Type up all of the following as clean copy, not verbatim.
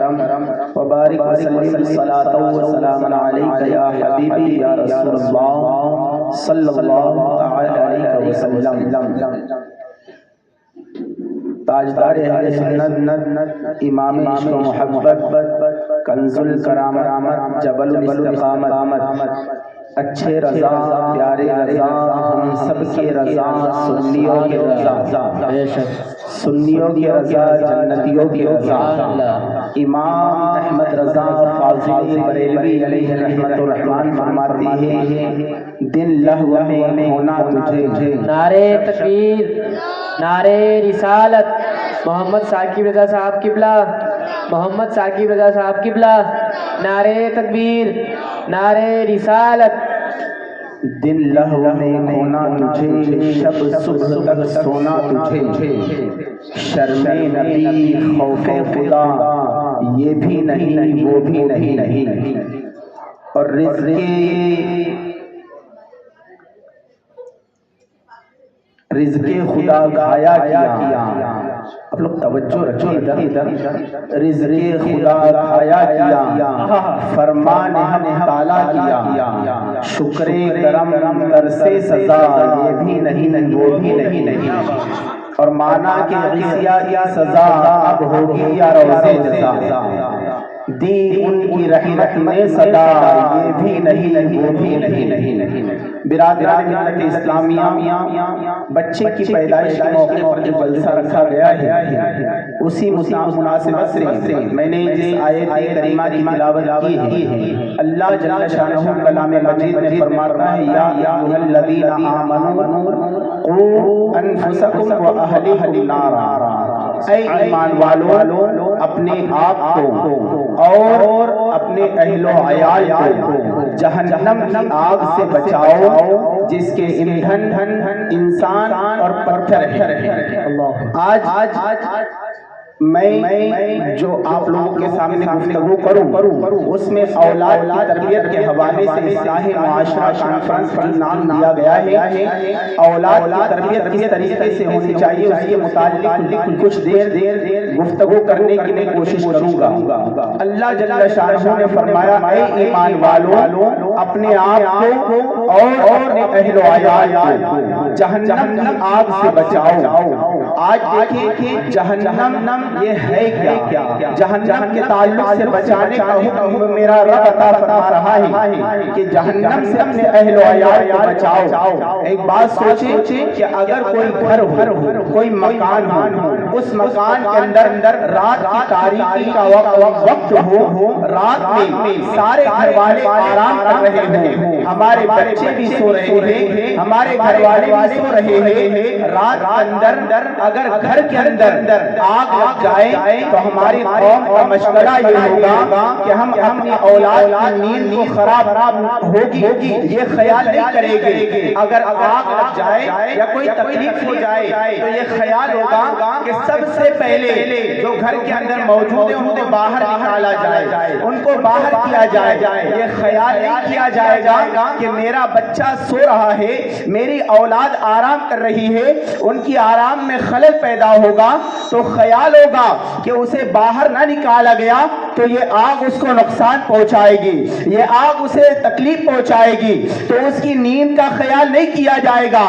وبارک وسلم الصلاۃ والسلام علیک یا حبیبی یا رسول اللہ صلی اللہ تعالی علیہ وسلم۔ تاجدار اہل سنت، امام عشق و محبت، کنز الکرامت، جبل الاستقامت، اچھے رضا، پیارے رضا، ہم سب کے رضا، سنیوں کے رضا، سنیوں کی رضا، جنتیوں کی رضا، امام احمد رضا فاضلی بریلوی علیہ رحمت الرحمن فرماتے ہیں دن لہو میں ہونا تجھے۔ نعرہ تکبیر، نعرہ رسالت، محمد ثاقب رضا صاحب قبلہ، محمد ثاقب رضا صاحب قبلہ، نعرہ تکبیر، نعرہ رسالت۔ دن لہو میں کھونا تجھے، شب صبح تک سونا تجھے، شرم نبی خوف خدا یہ بھی نہیں وہ بھی نہیں، اور رزق خدا گایا کیا، آپ لوگ توجہ رکھو ادھر، رزق خدا کھایا کیا، فرمان ہم تالا کیا، شکر کرم در سے سزا یہ بھی نہیں وہ بھی نہیں، اور مانا کہ عیسیٰ کی سزا اب ہوگی یا روزے جزا، دی ان کی رحمت میں صدا یہ بھی نہیں وہ بھی نہیں۔ برادران ملت اسلامیہ، بچے کی پیدائش کے موقع پر جو جلسہ رکھا گیا ہے اسی مناسبت سے میں نے جس آیت کریمہ کی تلاوت کی ہے، اللہ جل شانہ کلام مجید میں فرما رہا ہے یا ایھا الذین آمنوا قوا انفسکم واہلیکم نارا، اے ایمان والو اپنے آپ کو اور اپنے اہل و عیال کو جہنم کی آگ سے بچاؤ جس کے ایندھن انسان اور پتھر ہیں۔ آج میں جو آپ لوگوں کے سامنے گفتگو کروں اس میں اولاد کی تربیت کے حوالے سے اصلاح معاشرہ کانفرنس کا نام دیا گیا ہے۔ اولاد کی تربیت کس طریقے سے ہونی چاہیے اس کے متعلق کچھ دیر گفتگو کرنے کی میں کوشش کروں گا۔ اللہ جل شانہ نے فرمایا اے ایمان والو اپنے آپ کو اور اپنے اہل و عیال کو جہنم کی آگ سے بچاؤ۔ آج دیکھیں جہنم یہ ہے کیا، جہنم کے تعلق سے بچانے کا حکم میرا رب عطا فرما رہا ہے کہ جہنم سے اپنے اہل و عیال کو بچاؤ۔ ایک بات سوچیں کہ اگر کوئی گھر ہو، کوئی مکان ہو، اس مکان کے اندر رات کی تاریکی کا وقت ہو، رات میں سارے گھر والے آرام کر رہے ہوں، ہمارے بچے بھی سو رہے ہیں، ہمارے گھر والے بھی سو رہے ہیں، رات کے اندر اگر گھر کے اندر آگ لگ جائے تو ہماری قوم کا مشورہ یہ ہوگا کہ ہم اپنی اولاد کی نیند کو خراب ہوگی یہ خیال نہیں کریں گے، اگر آگ لگ جائے یا کوئی تکلیف ہو جائے تو یہ خیال ہوگا کہ سب سے پہلے جو گھر کے اندر موجود ہیں ان کو باہر نکالا جائے، ان کو باہر کیا جائے۔ یہ خیال نہیں کیا جائے گا کہ میرا بچہ سو رہا ہے، میری اولاد آرام کر رہی ہے، ان کی آرام میں خلل پیدا ہوگا تو خیال ہوگا کہ اسے باہر نہ نکالا گیا تو یہ آگ اس کو نقصان پہنچائے گی، یہ آگ اسے تکلیف پہنچائے گی، تو اس کی نیند کا خیال نہیں کیا جائے گا۔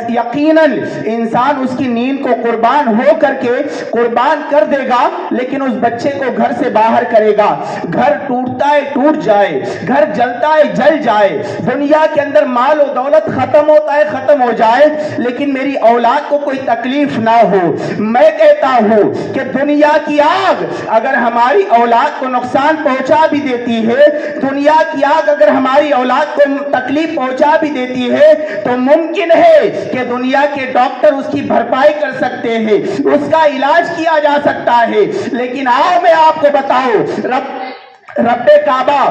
یقیناً انسان اس کی نیند کو قربان ہو کر کے قربان کر دے گا، لیکن اس بچے کو گھر سے باہر کرے گا۔ گھر ٹوٹتا ہے ٹوٹ جائے، گھر جلتا ہے جل جائے، دنیا کے اندر مال و دولت ختم ہوتا ہے ختم ہو جائے، لیکن میری اولاد کو کوئی تکلیف نہ ہو۔ میں کہتا ہوں کہ دنیا کی آگ اگر ہماری اولاد کو نقصان پہنچا بھی دیتی ہے، دنیا کی آگ اگر ہماری اولاد کو تکلیف پہنچا بھی دیتی ہے تو ممکن ہے کہ دنیا کے ڈاکٹر اس کی بھرپائی کر سکتے ہیں، اس کا علاج کیا جا سکتا ہے، لیکن آؤ میں آپ کو بتاؤں رب کعبہ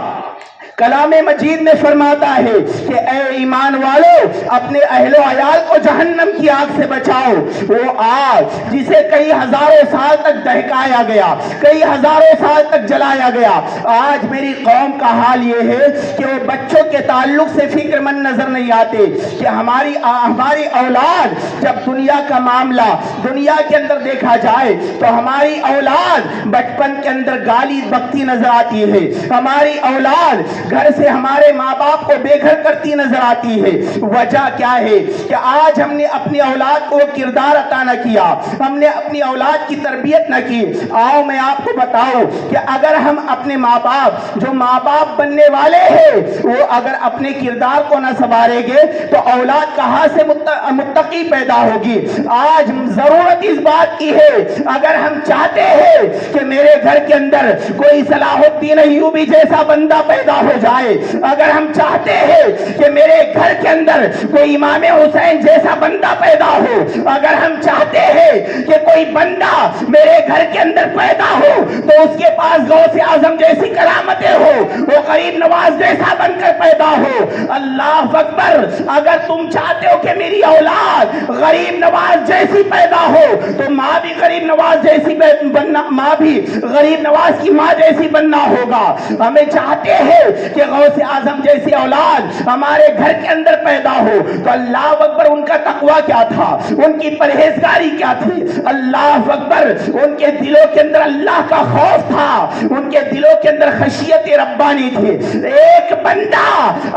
کلام مجید میں فرماتا ہے کہ اے ایمان والو اپنے اہل و عیال کو جہنم کی آگ سے بچاؤ، وہ آگ جسے کئی ہزاروں سال تک دہکایا گیا، کئی ہزاروں سال تک جلایا گیا۔ آج میری قوم کا حال یہ ہے کہ وہ بچوں کے تعلق سے فکر مند نظر نہیں آتے کہ ہماری اولاد جب دنیا کا معاملہ دنیا کے اندر دیکھا جائے تو ہماری اولاد بچپن کے اندر گالی بکتی نظر آتی ہے، ہماری اولاد گھر سے ہمارے ماں باپ کو بے گھر کرتی نظر آتی ہے۔ وجہ کیا ہے کہ آج ہم نے اپنی اولاد کو کردار عطا نہ کیا، ہم نے اپنی اولاد کی تربیت نہ کی۔ آؤ میں آپ کو بتاؤں کہ اگر ہم اپنے ماں باپ جو ماں باپ بننے والے ہیں وہ اگر اپنے کردار کو نہ سنواریں گے تو اولاد کہاں سے متقی پیدا ہوگی۔ آج ضرورت اس بات کی ہے، اگر ہم چاہتے ہیں کہ میرے گھر کے اندر کوئی صلاح الدین ایوبی جیسا بندہ پیدا ہو جائے، اگر ہم چاہتے ہیں کہ میرے گھر کے اندر کوئی امام حسین جیسا بندہ پیدا ہو، اگر ہم چاہتے ہیں کہ کوئی بندہ میرے گھر کے اندر پیدا ہو تو اس کے پاس غوث اعظم جیسی کرامتیں ہو، وہ غریب نواز جیسا بن کر پیدا ہو۔ اللہ اکبر، اگر تم چاہتے ہو کہ میری اولاد غریب نواز جیسی پیدا ہو تو ماں بھی غریب نواز جیسی بننا، ماں بھی غریب نواز کی ماں جیسی بننا ہوگا۔ ہمیں چاہتے ہیں کہ غوث اعظم جیسی اولاد ہمارے گھر کے اندر پیدا ہو تو اللہ اکبر ان کا تقویٰ کیا تھا، ان کی پرہیزگاری کیا تھی، اللہ اکبر ان کے دلوں کے اندر اللہ کا خوف تھا، ان کے دلوں کے اندر خشیت ربانی تھی۔ ایک بندہ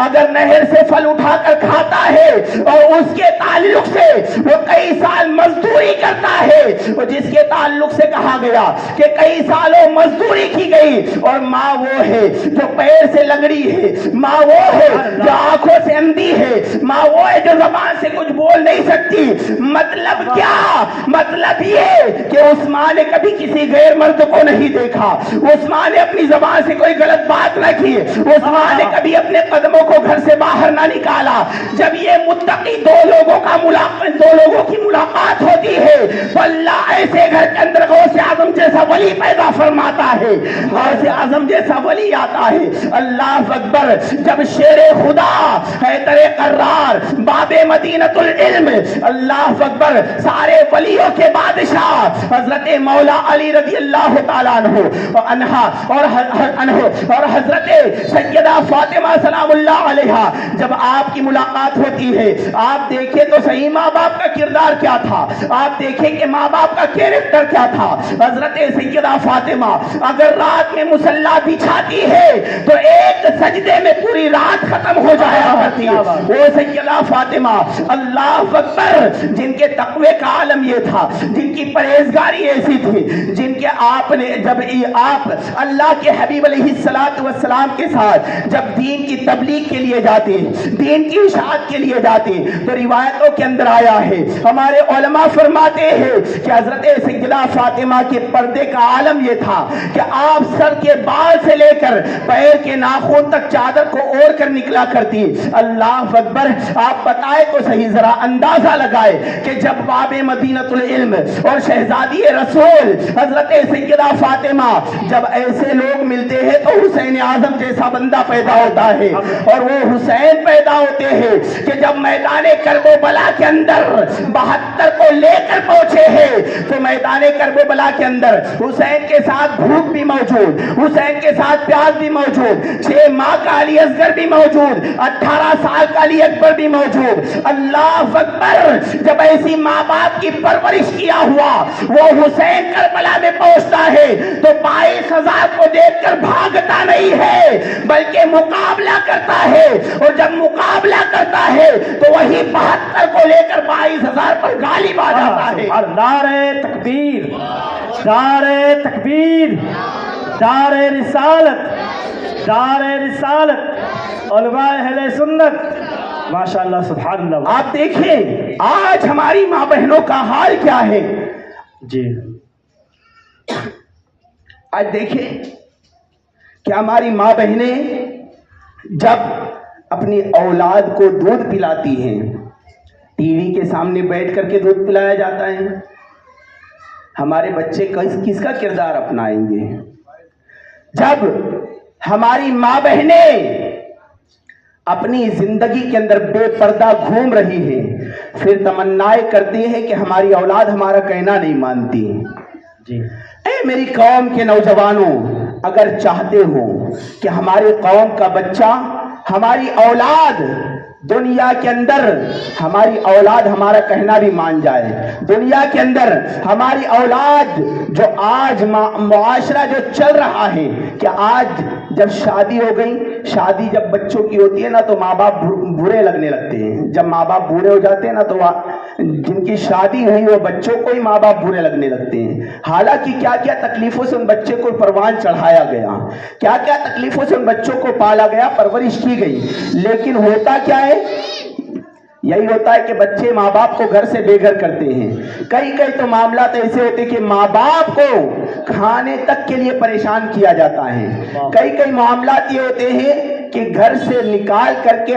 اگر نہر سے پھل اٹھا کر کھاتا ہے اور اس کے تعلق سے وہ کئی سال مزدوری کرتا ہے، اور جس کے تعلق سے کہا گیا کہ کئی سالوں مزدوری کی گئی، اور ماں وہ ہے جو پیر سے لگڑی ہے، ماں وہ ہے جو آنکھوں سے اندھی ہے، ماں وہ ہے جو زبان سے کچھ بول نہیں سکتی۔ مطلب کیا؟ مطلب یہ کہ عثمان نے کبھی کسی غیر مرد کو نہیں دیکھا، عثمان نے اپنی زبان سے کوئی غلط بات نہ کی، عثمان نے کبھی اپنے قدموں کو گھر سے باہر نہ نکالا۔ جب یہ متقی دو لوگوں کی ملاقات ہوتی ہے تو اللہ ایسے گھر کے اندر غوث اعظم جیسا ولی پیدا فرماتا ہے، غوث اعظم جیسا ولی آتا ہے۔ اللہ اکبر، جب شیر خدا حیدر قرار باب مدینۃ العلم، اللہ اکبر، سارے ولیوں کے بادشاہ حضرت مولا علی رضی اللہ تعالیٰ عنہ اور حضرت سیدہ فاطمہ سلام اللہ علیہا، جب آپ کی ملاقات ہوتی ہے، آپ دیکھیں تو صحیح ماں باپ کا کردار کیا تھا، آپ دیکھیں کہ ماں باپ کا کیریکٹر کیا تھا۔ حضرت سیدہ فاطمہ اگر رات میں مصلی بچھاتی ہے تو ایک سجدے میں پوری رات ختم ہو جایا کرتی ہے۔ وہ سیدہ فاطمہ، اللہ اکبر، جن کے تقوی کا عالم یہ تھا، جن کی پرہیزگاری ایسی تھی، جن کے آپ نے جب آپ اللہ کے حبیب علیہ السلام کے ساتھ جب دین کی تبلیغ کے لیے جاتے، دین کی اشاعت کے لیے جاتے تو روایتوں کے اندر آیا ہے، ہمارے علماء فرماتے ہیں کہ حضرت سیدہ فاطمہ کے پردے کا عالم یہ تھا کہ آپ سر کے بال سے لے کر پیر کے ناخن تک چادر کو اوڑھ کر نکلا کرتی۔ اللہ اکبر، آپ بتائے تو صحیح، ذرا اندازہ لگائے کہ جب باب مدینۃ العلم اور شہزادی رسول حضرت سیدہ فاطمہ جب ایسے لوگ ملتے ہیں تو حسین اعظم جیسا بندہ پیدا ہوتا ہے، اور وہ حسین پیدا ہوتے ہیں کہ جب میدان کربلا کے اندر 72 کو لے کر پہنچے ہیں تو میدان کربلا کے اندر حسین کے ساتھ بھوک بھی موجود، حسین کے ساتھ پیاس بھی موجود، 6 ماہ کا علی اصغر بھی موجود، 18 سال کا علی اکبر بھی موجود۔ اللہ اکبر، جب ایسی ماں باپ کی پرورش کیا ہوا وہ حسین کربلا میں پہنچتا ہے تو 22,000 کو دیکھ کر بھاگتا نہیں ہے بلکہ مقابلہ کرتا ہے، اور جب مقابلہ کرتا ہے تو وہی 72 کو لے کر 22,000 پر غالب آ جاتا ہے۔ نعرہ تکبیر، نعرہ تکبیر، نعرہ رسالت، نعرہ رسالت، علماء اہل سنت، ماشاءاللہ سبحان اللہ۔ آپ دیکھیں آج ہماری ماں بہنوں کا حال کیا ہے۔ جی آج دیکھیں کہ ہماری ماں بہنیں جب اپنی اولاد کو دودھ پلاتی ہیں، ٹی وی کے سامنے بیٹھ کر کے دودھ پلایا جاتا ہے، ہمارے بچے کس کا کردار اپنائیں گے؟ جب ہماری ماں بہنیں اپنی زندگی کے اندر بے پردہ گھوم رہی ہے، پھر تمنائیں کرتی ہے کہ ہماری اولاد ہمارا کہنا نہیں مانتی۔ جی اے میری قوم کے نوجوانوں، اگر چاہتے ہو کہ ہماری قوم کا بچہ، ہماری اولاد دنیا کے اندر، ہماری اولاد ہمارا کہنا بھی مان جائے، دنیا کے اندر ہماری اولاد، جو آج معاشرہ جو چل رہا ہے کہ آج جب شادی ہو گئی، شادی جب بچوں کی ہوتی ہے نا تو ماں باپ برے لگنے لگتے ہیں، جب ماں باپ بوڑھے ہو جاتے ہیں نا تو جن کی شادی ہوئی وہ بچوں کو ہی ماں باپ برے لگنے لگتے ہیں۔ حالانکہ کیا کیا تکلیفوں سے ان بچے کو پروان چڑھایا گیا، کیا کیا تکلیفوں سے ان بچوں کو پالا گیا، پرورش کی گئی، لیکن ہوتا کیا ہے؟ یہی ہوتا ہے کہ بچے ماں باپ کو گھر سے بے گھر کرتے ہیں۔ کئی تو معاملات ایسے ہوتے کہ ماں باپ کو کھانے تک کے لیے پریشان کیا جاتا ہے۔ کئی معاملات یہ ہوتے ہیں کہ گھر سے نکال کر کے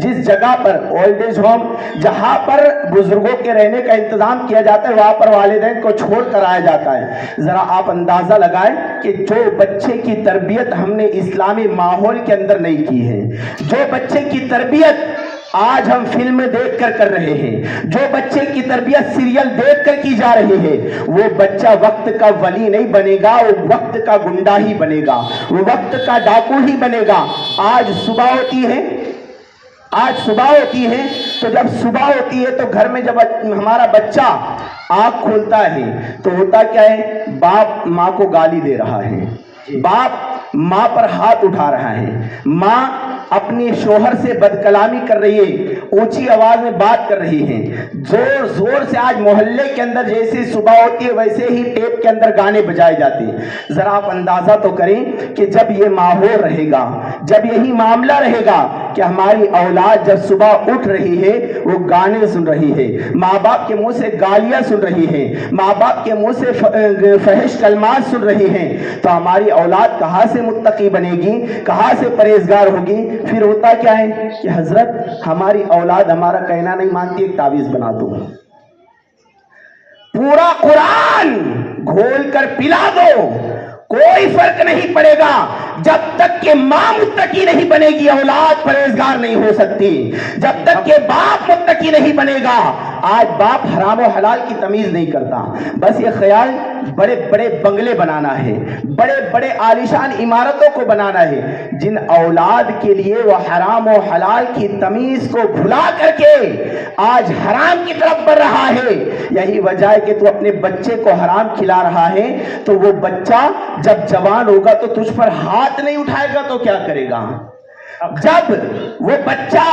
جس جگہ پر اولڈ ایج ہوم، جہاں پر بزرگوں کے رہنے کا انتظام کیا جاتا ہے، وہاں پر والدین کو چھوڑ کر آیا جاتا ہے۔ ذرا آپ اندازہ لگائیں کہ جو بچے کی تربیت ہم نے اسلامی ماحول کے اندر نہیں کی ہے، جو بچے کی تربیت آج ہم فلمیں دیکھ کر رہے ہیں، جو بچے کی تربیت سیریل دیکھ کر کی جا رہی ہے، وہ بچہ وقت کا ولی نہیں بنے گا، وہ وقت کا گنڈا ہی بنے گا، وہ وقت کا ڈاکو ہی بنے گا۔ آج صبح ہوتی ہے تو جب صبح ہوتی ہے تو گھر میں جب ہمارا بچہ آنکھ کھولتا ہے تو ہوتا کیا ہے؟ باپ ماں کو گالی دے رہا ہے، باپ ماں پر ہاتھ اٹھا رہا ہے، ماں اپنے شوہر سے بد کلامی کر رہی ہے، اونچی آواز میں بات کر رہی ہے، زور زور سے آج محلے کے اندر جیسے صبح ہوتی ہے ویسے ہی ٹیپ کے اندر گانے بجائے جاتے ہیں۔ ذرا آپ اندازہ تو کریں کہ جب یہ ماحول رہے گا، جب یہی معاملہ رہے گا کہ ہماری اولاد جب صبح اٹھ رہی ہے وہ گانے سن رہی ہے، ماں باپ کے منہ سے گالیاں سن رہی ہے، ماں باپ کے منہ سے فحش کلمات سن رہی ہیں، تو ہماری اولاد کہاں سے متقی بنے گی، کہاں سے پرہیزگار ہوگی؟ پھر ہوتا کیا ہے کہ حضرت ہماری اولاد ہمارا کہنا نہیں مانتی، ایک تعویذ بنا دو، پورا قرآن گھول کر پلا دو، کوئی فرق نہیں پڑے گا، جب تک کہ ماں متقی نہیں بنے گی اولاد پرہیزگار نہیں ہو سکتی، جب تک کہ باپ متقی نہیں بنے گا۔ آج باپ حرام و حلال کی تمیز نہیں کرتا، بس یہ خیال بڑے بڑے بنگلے بنانا ہے، بڑے بڑے عالیشان عمارتوں کو بنانا ہے، جن اولاد کے لیے وہ حرام و حلال کی تمیز کو بھلا کر کے آج حرام کی طرف بڑھ رہا ہے۔ یہی وجہ ہے کہ تو اپنے بچے کو حرام کھلا رہا ہے تو وہ بچہ جب جوان ہوگا تو تجھ پر ہاتھ نہیں اٹھائے گا تو کیا کرے گا؟ جب وہ بچہ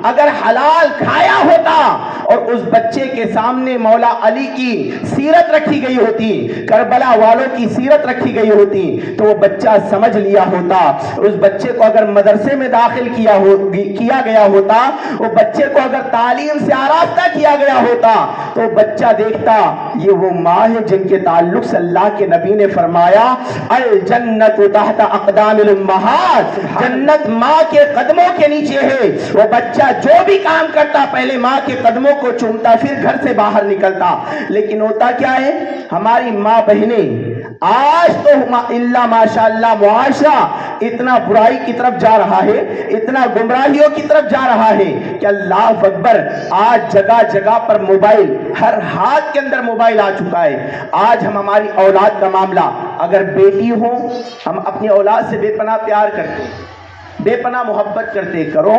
اگر حلال کھایا ہوتا اور اس بچے کے سامنے مولا علی کی سیرت رکھی گئی ہوتی، کربلا والوں کی سیرت رکھی گئی ہوتی، تو وہ بچہ سمجھ لیا ہوتا۔ اس بچے کو اگر مدرسے میں داخل کیا گیا ہوتا، وہ بچے کو اگر تعلیم سے آراستہ کیا گیا ہوتا تو بچہ دیکھتا یہ وہ ماں ہے جن کے تعلق سے اللہ کے نبی نے فرمایا الجنت تحت اقدام الامہات، جنت ماں کے قدموں کے نیچے ہے۔ وہ بچہ جو بھی کام کرتا پہلے ماں کے قدموں کو چومتا، پھر گھر سے باہر نکلتا۔ لیکن ہوتا کیا ہے؟ ہماری ماں بہنیں آج تو اللہ ماشاءاللہ معاشرہ اتنا برائی کی طرف جا رہا ہے، اتنا گمراہیوں کی طرف جا رہا ہے کہ اللہ اکبر، آج جگہ جگہ پر موبائل، ہر ہاتھ کے اندر موبائل آ چکا ہے۔ آج ہم ہماری اولاد کا معاملہ، اگر بیٹی ہو ہم اپنی اولاد سے بے پناہ پیار کرتے، بے پناہ محبت کرتے، کرو،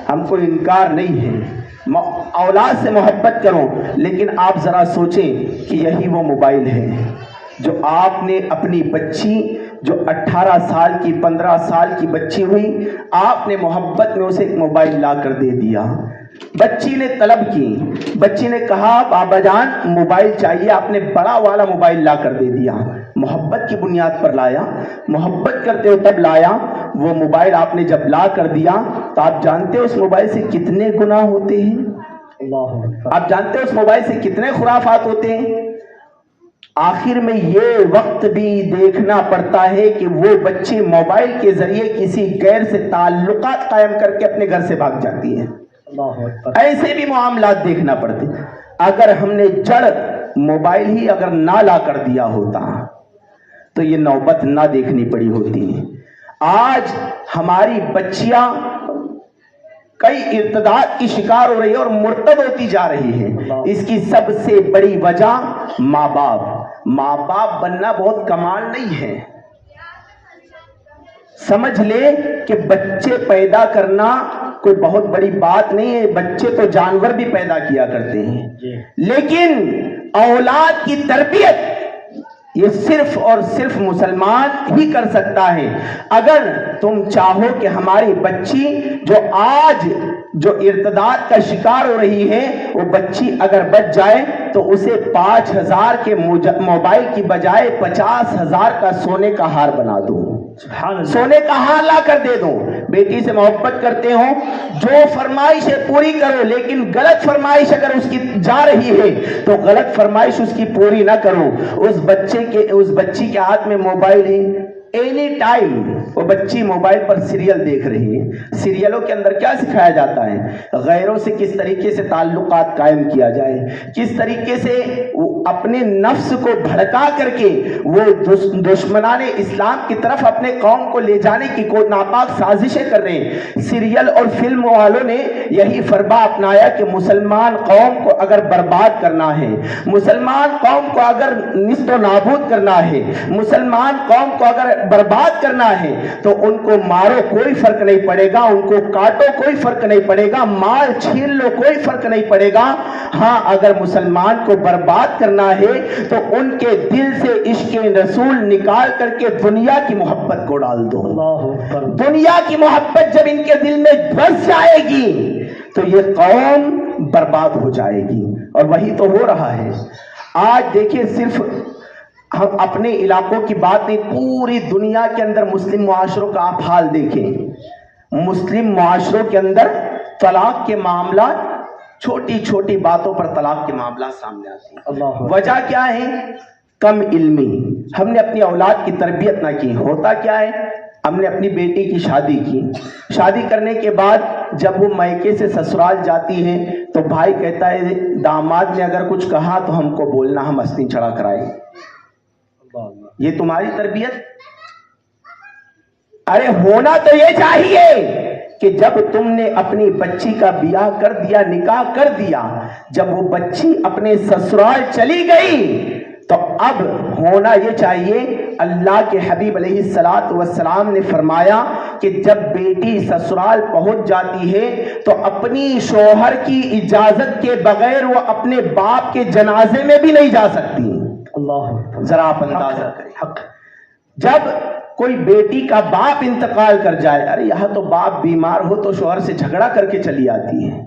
ہم کو انکار نہیں ہے، اولاد سے محبت کرو، لیکن آپ ذرا سوچیں کہ یہی وہ موبائل ہے جو آپ نے اپنی بچی جو 18 سال کی 15 سال کی بچی ہوئی، آپ نے محبت میں اسے ایک موبائل لا کر دے دیا۔ بچی نے طلب کی، بچی نے کہا بابا جان موبائل چاہیے، آپ نے بڑا والا موبائل لا کر دے دیا۔ محبت کی بنیاد پر لایا، محبت کرتے ہو تب لایا۔ وہ موبائل آپ نے جب لا کر دیا تو آپ جانتے ہو اس موبائل سے کتنے گناہ ہوتے ہیں؟ آپ جانتے ہو اس موبائل سے کتنے خرافات ہوتے ہیں؟ آخر میں یہ وقت بھی دیکھنا پڑتا ہے کہ وہ بچے موبائل کے ذریعے کسی غیر سے تعلقات قائم کر کے اپنے گھر سے بھاگ جاتی ہیں۔ ایسے بھی معاملات دیکھنا پڑتے۔ اگر ہم نے جڑ موبائل ہی اگر نہ لا کر دیا ہوتا تو یہ نوبت نہ دیکھنی پڑی ہوتی۔ آج ہماری بچیاں کئی ارتداد کی شکار ہو رہی ہے اور مرتد ہوتی جا رہی ہے. اس کی سب سے بڑی وجہ ماں باپ بننا بہت کمال نہیں ہے. سمجھ لے کہ بچے پیدا کرنا کوئی بہت بڑی بات نہیں ہے. بچے تو جانور بھی پیدا کیا کرتے ہیں, لیکن اولاد کی تربیت یہ صرف اور صرف مسلمان ہی کر سکتا ہے. اگر تم چاہو کہ ہماری بچی جو آج جو ارتداد کا شکار ہو رہی ہے وہ بچی اگر بچ جائے تو اسے 5,000 کے موبائل کی بجائے 50,000 کا سونے کا ہار بنا دو, سونے کا ہار لا کر دے دو. بیٹی سے محبت کرتے ہو, جو فرمائش ہے پوری کرو, لیکن غلط فرمائش اگر اس کی جا رہی ہے تو غلط فرمائش اس کی پوری نہ کرو. اس بچی کے ہاتھ میں موبائل ہے, اینی ٹائم وہ بچی موبائل پر سیریل دیکھ رہی ہے. سیریلوں کے اندر کیا سکھایا جاتا ہے؟ غیروں سے کس طریقے سے تعلقات قائم کیا جائے, کس طریقے سے اپنے نفس کو بھڑکا کر کے وہ دشمنان اسلام کی طرف اپنے قوم کو لے جانے کی کوئی ناپاک سازشیں کر رہے ہیں. سیریل اور فلم والوں نے یہی فربہ اپنایا کہ مسلمان قوم کو اگر برباد کرنا ہے, مسلمان قوم کو اگر نیست و نابود کرنا ہے, مسلمان قوم کو اگر برباد کرنا ہے تو ان کو مارو کوئی فرق نہیں پڑے گا, ان کو کاٹو کوئی فرق نہیں پڑے گا, مال چھین لو کوئی فرق نہیں پڑے گا. ہاں اگر مسلمان کو برباد کرنا ہے تو ان کے دل سے عشق رسول نکال کر کے دنیا کی محبت کو ڈال دو. دنیا کی محبت جب ان کے دل میں بس جائے گی تو یہ قوم برباد ہو جائے گی, اور وہی تو ہو رہا ہے. آج دیکھیں, صرف ہم اپنے علاقوں کی بات نہیں, پوری دنیا کے اندر مسلم معاشروں کا آپ حال دیکھیں. مسلم معاشروں کے اندر طلاق کے معاملات, چھوٹی چھوٹی باتوں پر طلاق کے معاملات سامنے آتے ہیں. وجہ کیا ہے؟ کم علمی. ہم نے اپنی اولاد کی تربیت نہ کی. ہوتا کیا ہے, ہم نے اپنی بیٹی کی شادی کی, شادی کرنے کے بعد جب وہ میکے سے سسرال جاتی ہے تو بھائی کہتا ہے داماد نے اگر کچھ کہا تو ہم کو بولنا, ہم ہستی چڑھا کرائیں. یہ تمہاری تربیت؟ ارے ہونا تو یہ چاہیے کہ جب تم نے اپنی بچی کا بیاہ کر دیا, نکاح کر دیا, جب وہ بچی اپنے سسرال چلی گئی تو اب ہونا یہ چاہیے. اللہ کے حبیب علیہ الصلوۃ والسلام نے فرمایا کہ جب بیٹی سسرال پہنچ جاتی ہے تو اپنی شوہر کی اجازت کے بغیر وہ اپنے باپ کے جنازے میں بھی نہیں جا سکتی. ذرا آپ اندازہ کریں, جب کوئی بیٹی کا باپ انتقال کر جائے, ارے یہاں تو باپ بیمار ہو تو شوہر سے جھگڑا کر کے چلی آتی ہے.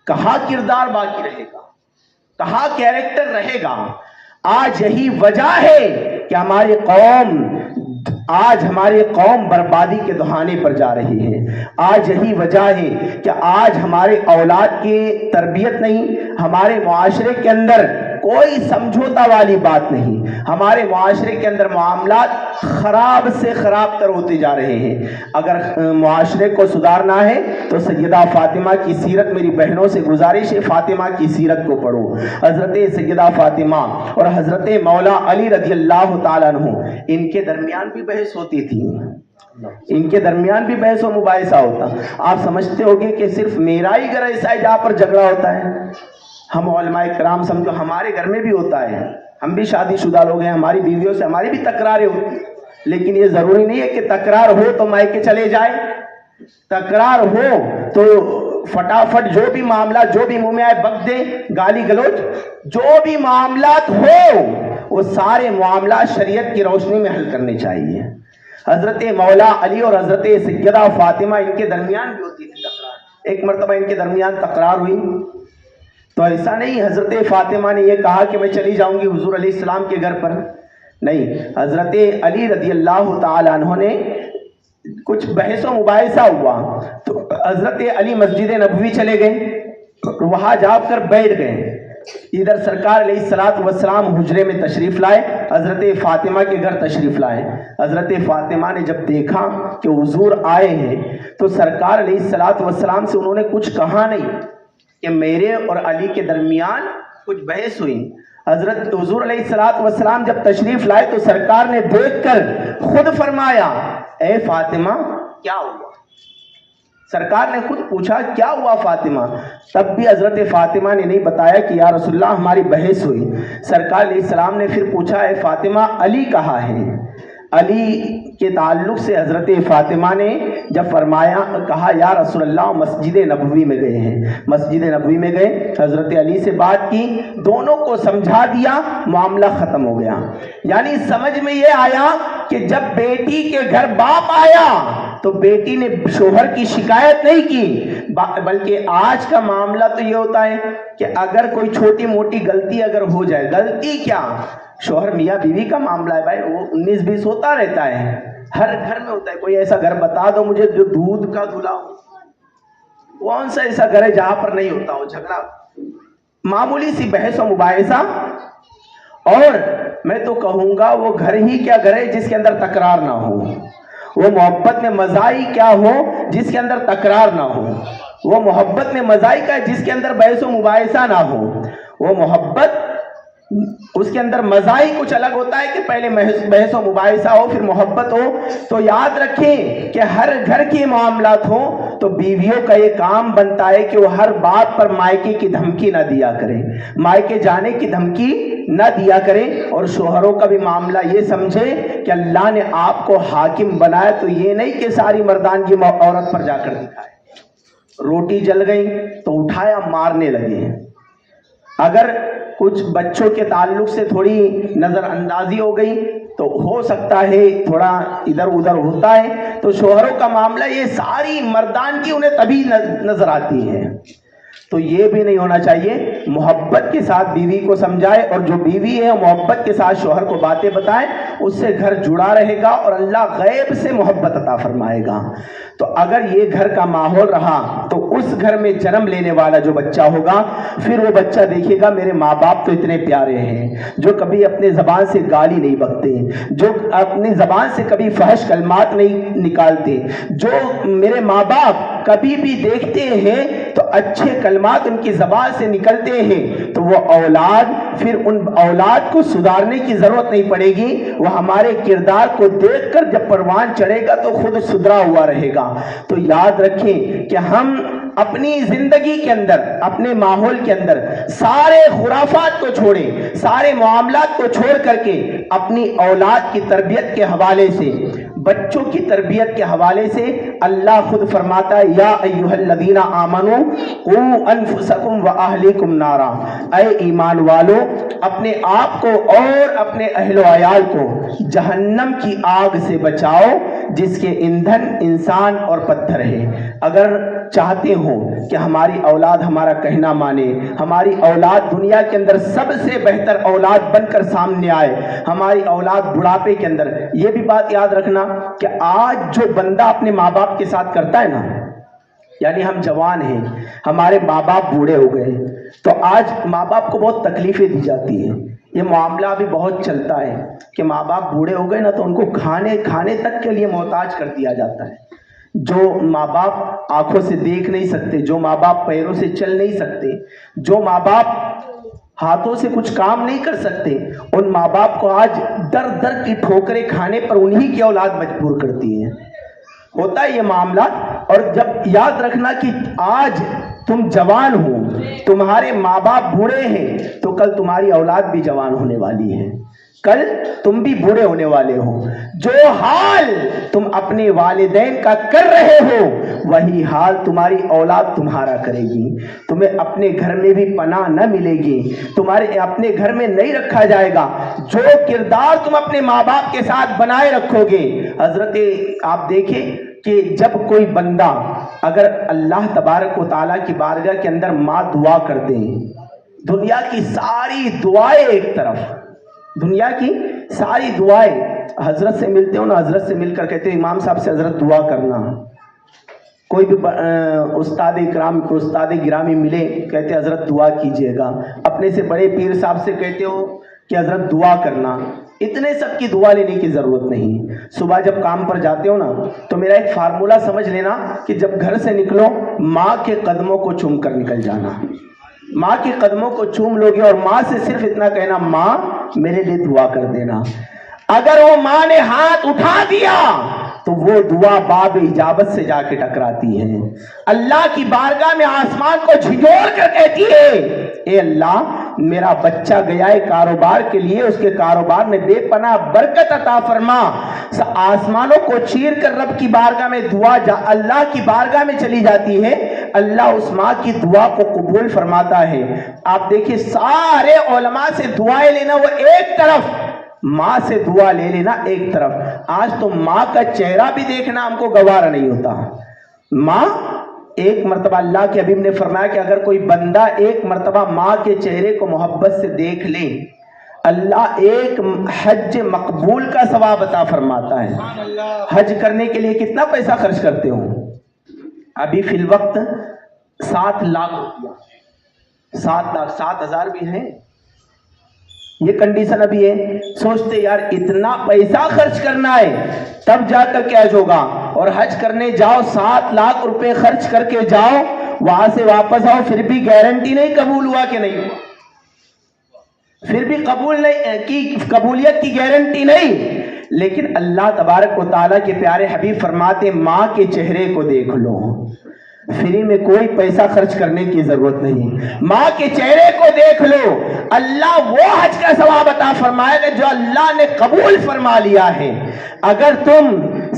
کہاں کردار باقی رہے گا, کہاں کیریکٹر رہے گا؟ آج یہی وجہ ہے کہ ہماری قوم بربادی کے دہانے پر جا رہی ہے. آج یہی وجہ ہے کہ آج ہمارے اولاد کی تربیت نہیں, ہمارے معاشرے کے اندر کوئی سمجھوتا والی بات نہیں, ہمارے معاشرے کے اندر معاملات خراب سے خراب تر ہوتے جا رہے ہیں. اگر معاشرے کو سدھارنا ہے تو سیدہ فاطمہ کی سیرت, میری بہنوں سے گزارش ہے فاطمہ کی سیرت کو پڑھو. حضرت سیدہ فاطمہ اور حضرت مولا علی رضی اللہ تعالیٰ عنہ, ان کے درمیان بھی بحث ہوتی تھی, ان کے درمیان بھی بحث و مباحثہ ہوتا. آپ سمجھتے ہوگے کہ صرف میرا ہی گھر ایسا ہے جہاں پر جھگڑا ہوتا ہے؟ ہم علماء کرام سمجھو ہمارے گھر میں بھی ہوتا ہے, ہم بھی شادی شدہ لوگ ہیں, ہماری بیویوں سے ہماری بھی تکراریں ہوتی, لیکن یہ ضروری نہیں ہے کہ تکرار ہو تو مائکے چلے جائے. تکرار ہو تو فٹافٹ جو بھی معاملہ, جو بھی منہ میں آئے بک دے, گالی گلوچ, جو بھی معاملات ہو وہ سارے معاملات شریعت کی روشنی میں حل کرنے چاہیے. حضرت مولا علی اور حضرت سیدہ فاطمہ, ان کے درمیان بھی ہوتی تھی تکرار. ایک مرتبہ ان کے درمیان تکرار ہوئی تو ایسا نہیں حضرت فاطمہ نے یہ کہا کہ میں چلی جاؤں گی حضور علیہ السلام کے گھر پر, نہیں, حضرت علی رضی اللہ تعالیٰ عنہ نے کچھ بحث و مباحثہ ہوا تو حضرت علی مسجد نبوی چلے گئے, وہاں جا کر بیٹھ گئے. ادھر سرکار علیہ الصلوۃ والسلام حجرے میں تشریف لائے, حضرت فاطمہ کے گھر تشریف لائے. حضرت فاطمہ نے جب دیکھا کہ حضور آئے ہیں تو سرکار علیہ الصلوۃ والسلام سے انہوں نے کچھ کہا نہیں کہ میرے اور علی کے درمیان کچھ بحث ہوئی. حضرت حضور علیہ الصلوۃ والسلام جب تشریف لائے تو سرکار نے دیکھ کر خود فرمایا, اے فاطمہ کیا ہوا؟ سرکار نے خود پوچھا کیا ہوا فاطمہ؟ تب بھی حضرت فاطمہ نے نہیں بتایا کہ یا رسول اللہ ہماری بحث ہوئی۔ سرکار علیہ السلام نے پھر پوچھا اے فاطمہ علی کہاں ہے؟ علی کے تعلق سے حضرت فاطمہ نے جب فرمایا کہا یا رسول اللہ مسجد نبوی میں گئے ہیں، مسجد نبوی میں گئے، حضرت علی سے بات کی، دونوں کو سمجھا دیا، معاملہ ختم ہو گیا۔ یعنی سمجھ میں یہ آیا کہ جب بیٹی کے گھر باپ آیا تو بیٹی نے شوہر کی شکایت نہیں کی، بلکہ آج کا معاملہ تو یہ ہوتا ہے کہ اگر کوئی چھوٹی موٹی غلطی اگر ہو جائے، غلطی کیا، شوہر میاں بیوی کا معاملہ ہے بھائی، وہ 19-20 ہوتا رہتا ہے، ہر گھر میں ہوتا ہے۔ کوئی ایسا گھر بتا دو مجھے جو دودھ کا دھلا ہو، کون سا ایسا گھر ہے جہاں پر نہیں ہوتا ہو جھگڑا، معمولی سی بحث و مباحثہ۔ اور میں تو کہوں گا وہ گھر ہی کیا گھر ہے جس کے اندر تکرار نہ ہو، وہ محبت میں مزہ ہی کیا ہو جس کے اندر تکرار نہ ہو، وہ محبت میں مزہ ہی کا ہے جس کے اندر بحث و مباحثہ نہ ہو، وہ محبت اس کے اندر مزہ ہی کچھ الگ ہوتا ہے کہ پہلے بحث و مباحثہ ہو پھر محبت ہو۔ تو یاد رکھیں کہ ہر گھر کے معاملات ہوں تو بیویوں کا یہ کام بنتا ہے کہ وہ ہر بات پر مائکے کی دھمکی نہ دیا کریں، مائکے جانے کی دھمکی نہ دیا کریں، اور شوہروں کا بھی معاملہ یہ سمجھے کہ اللہ نے آپ کو حاکم بنایا تو یہ نہیں کہ ساری مردانگی عورت پر جا کر دکھائے۔ روٹی جل گئی تو اٹھایا مارنے لگے، اگر کچھ بچوں کے تعلق سے تھوڑی نظر اندازی ہو گئی تو ہو سکتا ہے تھوڑا ادھر ادھر ہوتا ہے، تو شوہروں کا معاملہ یہ ساری مردانگی انہیں تبھی نظر آتی ہے۔ تو یہ بھی نہیں ہونا چاہیے، محبت کے ساتھ بیوی کو سمجھائے، اور جو بیوی ہے محبت کے ساتھ شوہر کو باتیں بتائیں، اس سے گھر جڑا رہے گا اور اللہ غیب سے محبت عطا فرمائے گا۔ تو اگر یہ گھر کا ماحول رہا تو اس گھر میں جنم لینے والا جو بچہ ہوگا، پھر وہ بچہ دیکھے گا میرے ماں باپ تو اتنے پیارے ہیں، جو کبھی اپنے زبان سے گالی نہیں بکتے، جو اپنی زبان سے کبھی فحش کلمات نہیں نکالتے، جو میرے ماں باپ کبھی بھی دیکھتے ہیں تو اچھے کلمات ان کی زبان سے نکلتے ہیں، تو وہ اولاد پھر ان اولاد کو سدھارنے کی ضرورت نہیں پڑے گی، وہ ہمارے کردار کو دیکھ کر جب پروان چڑھے گا تو خود سدھرا ہوا رہے گا۔ تو یاد رکھیں کہ ہم اپنی زندگی کے اندر، اپنے ماحول کے اندر سارے خرافات کو چھوڑیں، سارے معاملات کو چھوڑ کر کے اپنی اولاد کی تربیت کے حوالے سے، بچوں کی تربیت کے حوالے سے اللہ خود فرماتا ہے یا ایھا الذین آمنوا قوا انفسکم واہلیکم نارا، اے ایمان والو اپنے آپ کو اور اپنے اہل و عیال کو جہنم کی آگ سے بچاؤ جس کے ایندھن انسان اور پتھر ہے۔ اگر چاہتے ہو کہ ہماری اولاد ہمارا کہنا مانے، ہماری اولاد دنیا کے اندر سب سے بہتر اولاد بن کر سامنے آئے، ہماری اولاد بڑھاپے کے اندر، یہ بھی بات یاد رکھنا کہ آج جو بندہ اپنے ماں باپ کے ساتھ کرتا ہے نا، یعنی ہم جوان ہیں، ہمارے ماں باپ بوڑھے ہو گئے، تو آج ماں باپ کو بہت تکلیفیں دی جاتی ہیں۔ یہ معاملہ بھی بہت چلتا ہے کہ ماں باپ بوڑھے ہو گئے نا تو ان کو کھانے تک کے لیے محتاج کر دیا جاتا ہے۔ جو ماں باپ آنکھوں سے دیکھ نہیں سکتے، جو ماں باپ پیروں سے چل نہیں سکتے، جو ماں باپ ہاتھوں سے کچھ کام نہیں کر سکتے، ان ماں باپ کو آج در در کی ٹھوکریں کھانے پر انہی کی اولاد مجبور کرتی ہے۔ ہوتا ہے یہ معاملہ۔ اور جب یاد رکھنا کہ آج تم جوان ہو، تمہارے ماں باپ بوڑھے ہیں، تو کل تمہاری اولاد بھی جوان ہونے والی ہے، کل تم بھی بوڑھے ہونے والے ہو۔ جو حال تم اپنے والدین کا کر رہے ہو وہی حال تمہاری اولاد تمہارا کرے گی۔ تمہیں اپنے گھر میں بھی پناہ نہ ملے گی، تمہارے اپنے گھر میں نہیں رکھا جائے گا۔ جو کردار تم اپنے ماں باپ کے ساتھ بنائے رکھو گے، حضرت آپ دیکھیں کہ جب کوئی بندہ اگر اللہ تبارک و تعالیٰ کی بارگاہ کے اندر ماں دعا کر دیں، دنیا کی ساری دعائیں ایک طرف، دنیا کی ساری دعائیں، حضرت سے ملتے ہو نا، حضرت سے مل کر کہتے ہیں امام صاحب سے حضرت دعا کرنا، کوئی بھی استاد گرامی ملے کہتے حضرت دعا کیجئے گا، اپنے سے بڑے پیر صاحب سے کہتے ہو کہ حضرت دعا کرنا، اتنے سب کی دعا لینے کی ضرورت نہیں۔ صبح جب کام پر جاتے ہو نا تو میرا ایک فارمولہ سمجھ لینا کہ جب گھر سے نکلو ماں کے قدموں کو چوم کر نکل جانا، ماں کے قدموں کو چوم لو گے اور ماں سے صرف اتنا کہنا ماں میرے لیے دعا کر دینا۔ اگر وہ ماں نے ہاتھ اٹھا دیا تو وہ دعا باب اجابت سے جا کے ٹکراتی ہے. اللہ کی بارگاہ میں آسمان کو جھنجھوڑ کر کہتی ہے اے اللہ میرا بچہ گیا ہے کاروبار کے لیے, اس کے کاروبار میں بے پناہ برکت عطا فرما. آسمانوں کو چیر کر رب کی بارگاہ میں دعا اللہ کی بارگاہ میں چلی جاتی ہے. اللہ اس ماں کی دعا کو قبول فرماتا ہے. آپ دیکھیں سارے علماء سے دعائیں لینا وہ ایک طرف, ماں سے دعا لے لینا ایک طرف. آج تو ماں کا چہرہ بھی دیکھنا ہم کو گوارا نہیں ہوتا. ماں ایک مرتبہ اللہ کے حبیب نے فرمایا کہ اگر کوئی بندہ ایک مرتبہ ماں کے چہرے کو محبت سے دیکھ لے, اللہ ایک حج مقبول کا ثواب عطا فرماتا ہے. حج کرنے کے لیے کتنا پیسہ خرچ کرتے ہو؟ ابھی فی الوقت 7 لاکھ روپیہ, 7 لاکھ 7,000 بھی ہیں. یہ کنڈیشن ابھی ہے. سوچتے یار اتنا پیسہ خرچ کرنا ہے تب جا کر کے حج ہوگا, اور حج کرنے جاؤ 7 لاکھ روپے خرچ کر کے جاؤ, وہاں سے واپس آؤ پھر بھی گارنٹی نہیں قبول ہوا کہ نہیں ہوا, پھر بھی قبولیت کی گارنٹی نہیں. لیکن اللہ تبارک و تعالیٰ کے پیارے حبیب فرماتے ماں کے چہرے کو دیکھ لو, فری میں کوئی پیسہ خرچ کرنے کی ضرورت نہیں. ماں کے چہرے کو دیکھ لو, اللہ وہ حج کا ثواب عطا فرمائے گا جو اللہ نے قبول فرما لیا ہے. اگر تم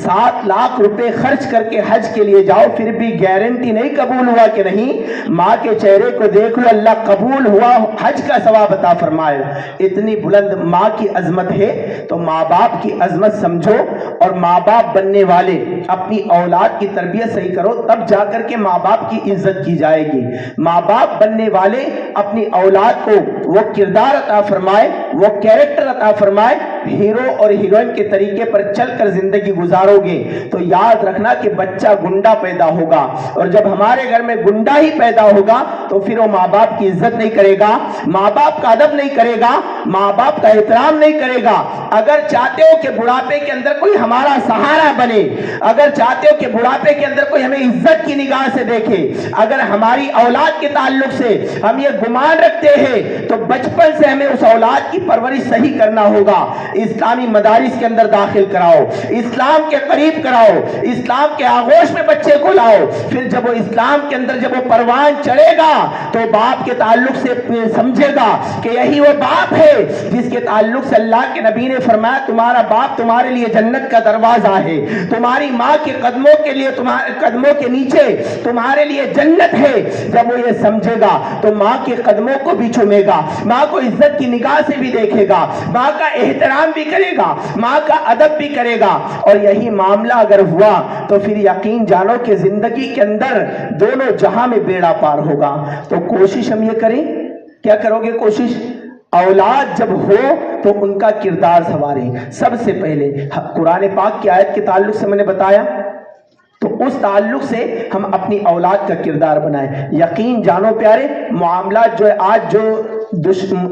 7 لاکھ روپے خرچ کر کے حج کے لیے جاؤ پھر بھی گارنٹی نہیں قبول ہوا کہ نہیں, ماں کے چہرے کو دیکھ لو, اللہ قبول ہوا حج کا ثواب عطا فرمائے. اتنی بلند ماں کی عظمت ہے تو ماں باپ کی عظمت سمجھو, اور ماں باپ بننے والے اپنی اولاد کی تربیت صحیح کرو, تب جا کر کے ماں باپ کی عزت کی جائے گی. ماں باپ بننے والے اپنی اولاد کو وہ کردار عطا فرمائے, وہ کیریکٹر عطا فرمائے, ہیرو اور ہیروئن کے طریقے پر چل کر زندگی گزارو گے تو یاد رکھنا کہ بچہ گنڈا پیدا ہوگا, اور جب ہمارے گھر میں گنڈا ہی پیدا ہوگا تو پھر وہ ماں باپ کی عزت نہیں کرے گا, ماں باپ کا ادب نہیں کرے گا, ماں باپ کا احترام نہیں کرے گا. اگر چاہتے ہو کہ بڑھاپے کے اندر کوئی ہمارا سہارا بنے, اگر چاہتے ہو کہ بڑھاپے کے اندر کوئی ہمیں عزت کی نگاہ سے دیکھے, اگر ہماری اولاد کے تعلق سے ہم یہ گمان رکھتے ہیں تو بچپن سے ہمیں اس اولاد کی پرورش صحیح کرنا ہوگا. اسلامی مدارس کے اندر داخل کراؤ, اسلام کے قریب کراؤ, اسلام کے آغوش میں بچے کو لاؤ. پھر جب وہ اسلام کے اندر جب وہ پروان چڑھے گا تو باپ کے تعلق سے سمجھے گا کہ یہی وہ باپ ہے جس کے تعلق سے اللہ کے نبی نے فرمایا تمہارا باپ تمہارے لیے جنت کا دروازہ ہے, تمہاری ماں کے قدموں کے لیے تمہارے قدموں کے نیچے تمہارے لیے جنت ہے. جب وہ یہ سمجھے گا تو ماں کے قدموں کو بھی چومے گا, ماں کو عزت کی نگاہ سے بھی دیکھے گا, ماں کا احترام بھی کرے گا, ماں کا ادب بھی کرے گا. اور یہی معاملہ اگر ہوا تو پھر یقین جانو کہ زندگی کے اندر دونوں جہاں میں بیڑا پار ہوگا. تو کوشش ہم یہ کریں, کیا کرو گے کوشش؟ اولاد جب ہو تو ان کا کردار سنواریں. سب سے پہلے قرآن پاک کی آیت کے تعلق سے میں نے بتایا, تو اس تعلق سے ہم اپنی اولاد کا کردار بنائیں. یقین جانو پیارے, معاملات جو آج جو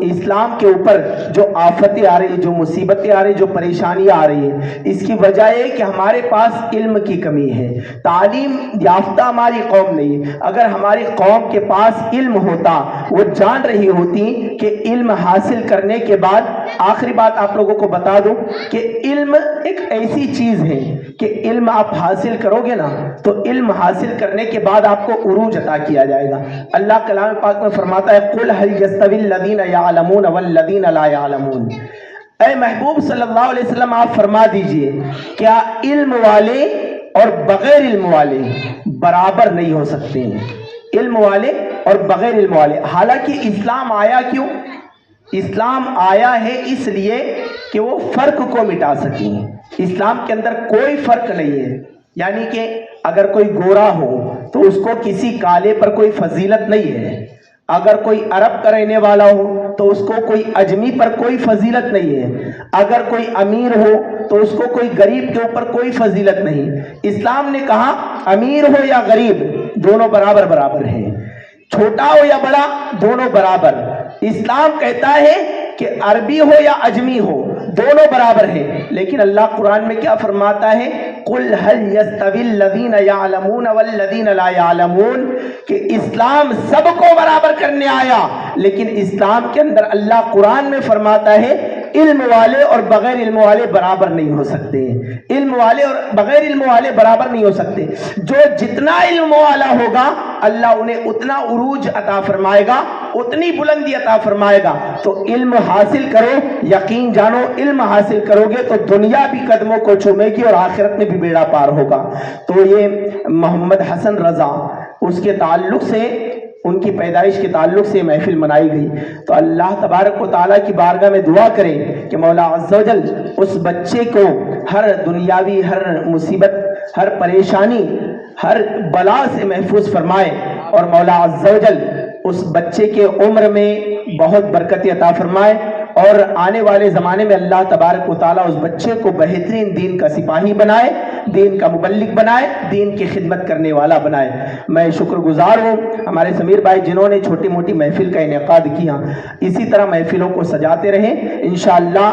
اسلام کے اوپر جو آفتیں آ رہی ہیں, جو مصیبتیں آ رہی ہیں, جو پریشانیاں آ رہی ہیں, اس کی وجہ ہے کہ ہمارے پاس علم کی کمی ہے. تعلیم یافتہ ہماری قوم نہیں. اگر ہماری قوم کے پاس علم ہوتا, وہ جان رہی ہوتی کہ علم حاصل کرنے کے بعد, آخری بات آپ لوگوں کو بتا دوں کہ علم ایک ایسی چیز ہے کہ علم آپ حاصل کرو گے نا تو علم حاصل کرنے کے بعد آپ کو عروج عطا کیا جائے گا. اللہ کلام پاک میں فرماتا ہے قل هل يستوي الذين يعلمون والذين لا يعلمون. اے محبوب صلی اللہ علیہ وسلم آپ فرما دیجئے کیا علم والے اور بغیر علم والے برابر نہیں ہو سکتے ہیں؟ علم والے اور بغیر علم والے. حالانکہ اسلام آیا کیوں؟ اسلام آیا ہے اس لیے کہ وہ فرق کو مٹا سکیں. اسلام کے اندر کوئی فرق نہیں ہے, یعنی کہ اگر کوئی گورا ہو تو اس کو کسی کالے پر کوئی فضیلت نہیں ہے, اگر کوئی عرب کا رہنے والا ہو تو اس کو کوئی اجمی پر کوئی فضیلت نہیں ہے, اگر کوئی امیر ہو تو اس کو کوئی غریب کے اوپر کوئی فضیلت نہیں. اسلام نے کہا امیر ہو یا غریب دونوں برابر برابر ہیں, چھوٹا ہو یا بڑا دونوں برابر. اسلام کہتا ہے کہ عربی ہو یا اجمی ہو دونوں برابر ہیں. لیکن اللہ قرآن میں کیا فرماتا ہے؟ قل هل يستوي الذين يعلمون والذين لا يعلمون, کہ اسلام سب کو برابر کرنے آیا. لیکن اسلام کے اندر اللہ قرآن میں فرماتا ہے علم والے اور بغیر علم والے برابر نہیں ہو سکتے، علم والے اور بغیر علم والے برابر نہیں ہو سکتے۔ جو جتنا علم والا ہوگا اللہ انہیں اتنا عروج عطا فرمائے گا، اتنی بلندی عطا فرمائے گا۔ تو علم حاصل کرو، یقین جانو علم حاصل کرو گے تو دنیا بھی قدموں کو چومے گی اور آخرت میں بھی بیڑا پار ہوگا۔ تو یہ محمد حسن رضا، اس کے تعلق سے، ان کی پیدائش کے تعلق سے محفل منائی گئی۔ تو اللہ تبارک و تعالیٰ کی بارگاہ میں دعا کریں کہ مولا عز و جل اس بچے کو ہر دنیاوی، ہر مصیبت، ہر پریشانی، ہر بلا سے محفوظ فرمائے، اور مولا عز و جل اس بچے کے عمر میں بہت برکت عطا فرمائے، اور آنے والے زمانے میں اللہ تبارک و تعالیٰ اس بچے کو بہترین دین کا سپاہی بنائے، دین کا مبلغ بنائے، دین کی خدمت کرنے والا بنائے۔ میں شکر گزار ہوں ہمارے سمیر بھائی جنہوں نے چھوٹی موٹی محفل کا انعقاد کیا، اسی طرح محفلوں کو سجاتے رہیں انشاءاللہ۔